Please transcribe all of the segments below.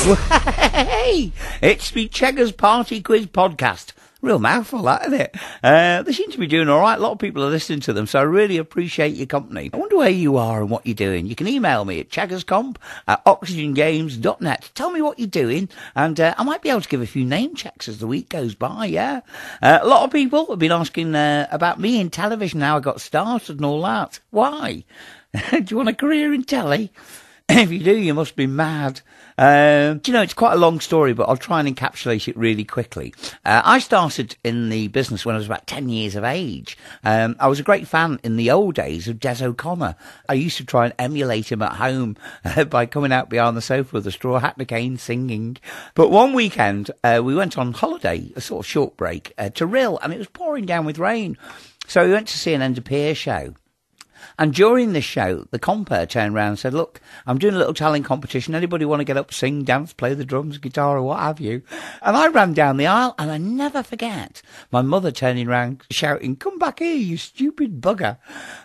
Hey, it's the Cheggers Party Quiz podcast. Real mouthful, that, isn't it? They seem to be doing all right. A lot of people are listening to them, so I really appreciate your company. I wonder where you are and what you're doing. You can email me at cheggerscomp@oxygengames.net. Tell me what you're doing, and I might be able to give a few name checks as the week goes by, yeah? A lot of people have been asking about me in television, how I got started and all that. Why? Do you want a career in telly? If you do, you must be mad. Do you know, it's quite a long story, but I'll try and encapsulate it really quickly. I started in the business when I was about 10 years of age. I was a great fan in the old days of Des O'Connor. I used to try and emulate him at home by coming out behind the sofa with a straw hat and a cane singing. But one weekend, we went on holiday, a sort of short break, to Rhyl, and it was pouring down with rain. So we went to see an end of pier show. And during this show, the compere turned around and said, look, I'm doing a little talent competition. Anybody want to get up, sing, dance, play the drums, guitar, or what have you? And I ran down the aisle, and I never forget my mother turning around shouting, come back here, you stupid bugger.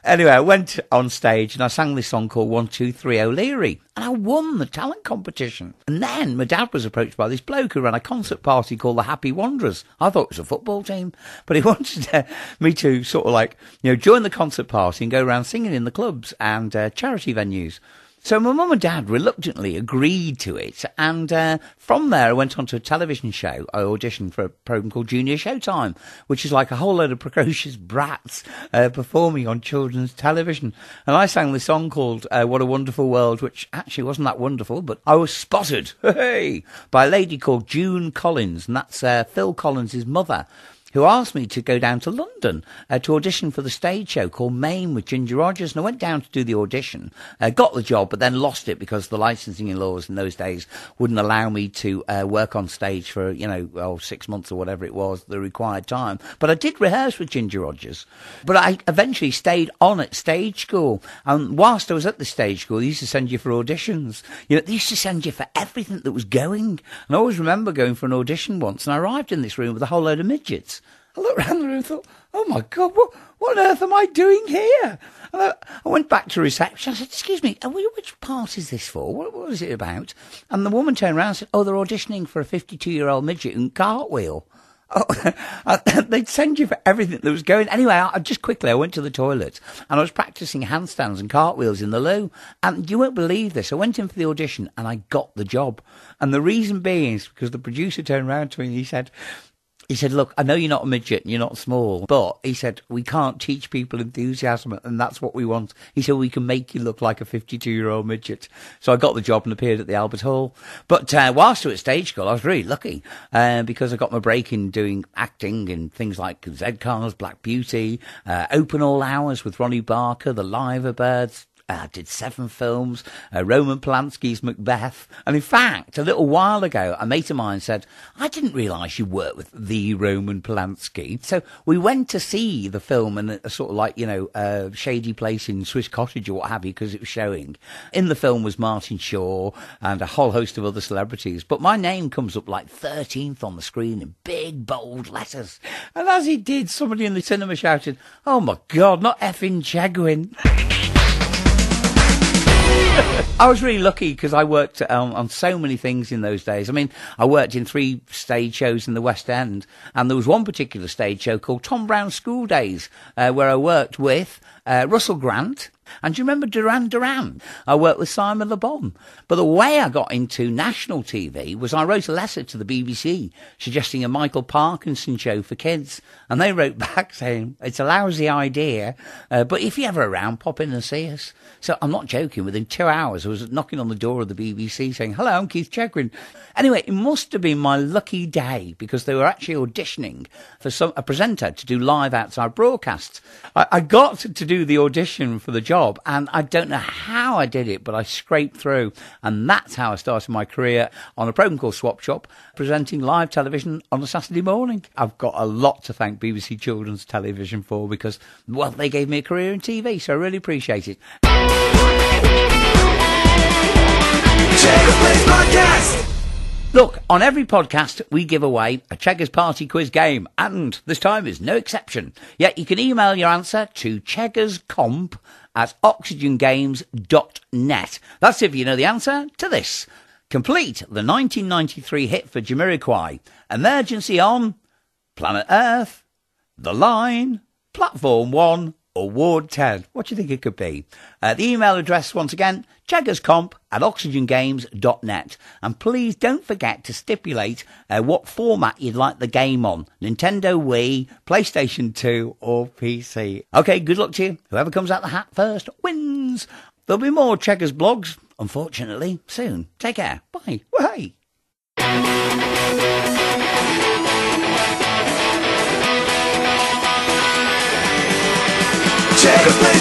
Anyway, I went on stage and I sang this song called 1, 2, 3 O'Leary. And I won the talent competition. And then my dad was approached by this bloke who ran a concert party called the Happy Wanderers. I thought it was a football team, but he wanted me to sort of like, join the concert party and go around singing in the clubs and charity venues. So my mum and dad reluctantly agreed to it, and from there I went on to a television show. I auditioned for a programme called Junior Showtime, which is like a whole load of precocious brats performing on children's television. And I sang this song called What a Wonderful World, which actually wasn't that wonderful, but I was spotted by a lady called June Collins, and that's Phil Collins' mother, who asked me to go down to London to audition for the stage show called Maine with Ginger Rogers. And I went down to do the audition, got the job, but then lost it because the licensing laws in those days wouldn't allow me to work on stage for, 6 months or whatever it was, the required time. But I did rehearse with Ginger Rogers. But I eventually stayed on at stage school. And whilst I was at the stage school, they used to send you for auditions. They used to send you for everything that was going. And I always remember going for an audition once, and I arrived in this room with a whole load of midgets. I looked around the room and thought, oh my God, what on earth am I doing here? And I went back to reception. I said, excuse me, which part is this for? What is it about? And the woman turned around and said, oh, they're auditioning for a 52-year-old midget in cartwheel. Oh, they'd send you for everything that was going. Anyway, I went to the toilet and I was practicing handstands and cartwheels in the loo. And you won't believe this. I went in for the audition and I got the job. And the reason being is because the producer turned around to me and he said, look, I know you're not a midget and you're not small, but he said, we can't teach people enthusiasm and that's what we want. He said, we can make you look like a 52-year-old midget. So I got the job and appeared at the Albert Hall. But whilst I was at stage school, I was really lucky because I got my break in doing acting in things like Z-Cars, Black Beauty, Open All Hours with Ronnie Barker, The Liverbirds. I did 7 films, Roman Polanski's Macbeth. And in fact, a little while ago, a mate of mine said, I didn't realise you worked with the Roman Polanski. So we went to see the film in a sort of like, shady place in Swiss Cottage or what have you, because it was showing. In the film was Martin Shaw and a whole host of other celebrities. But my name comes up like 13th on the screen in big, bold letters. And as he did, somebody in the cinema shouted, oh my God, not effing Chegwin. I was really lucky because I worked on so many things in those days. I mean, I worked in 3 stage shows in the West End, and there was one particular stage show called Tom Brown's School Days, where I worked with Russell Grant. And do you remember Duran Duran? I worked with Simon Le Bon. But the way I got into national TV was I wrote a letter to the BBC suggesting a Michael Parkinson show for kids. And they wrote back saying, it's a lousy idea, but if you're ever around, pop in and see us. So I'm not joking. Within 2 hours, I was knocking on the door of the BBC saying, hello, I'm Keith Chegwin. Anyway, it must have been my lucky day because they were actually auditioning for a presenter to do live outside broadcasts. I got to do the audition for the job, and I don't know how I did it, but I scraped through, and that's how I started my career on a programme called Swap Shop, presenting live television on a Saturday morning. I've got a lot to thank BBC Children's Television for because, well, they gave me a career in TV, so I really appreciate it. Cheggers Plays Podcasts! Look, on every podcast, we give away a Cheggers Party Quiz game, and this time is no exception. Yet you can email your answer to cheggerscomp@oxygengames.net. That's if you know the answer to this. Complete the 1993 hit for Jamiroquai, Emergency on Planet Earth, The Line, Platform 1, or Ward 10. What do you think it could be? The email address, once again, cheggerscomp@oxygengames.net. And please don't forget to stipulate what format you'd like the game on. Nintendo Wii, PlayStation 2, or PC. Okay, good luck to you. Whoever comes out the hat first wins. There'll be more Cheggers blogs, unfortunately, soon. Take care. Bye. Bye. Cheggers Plays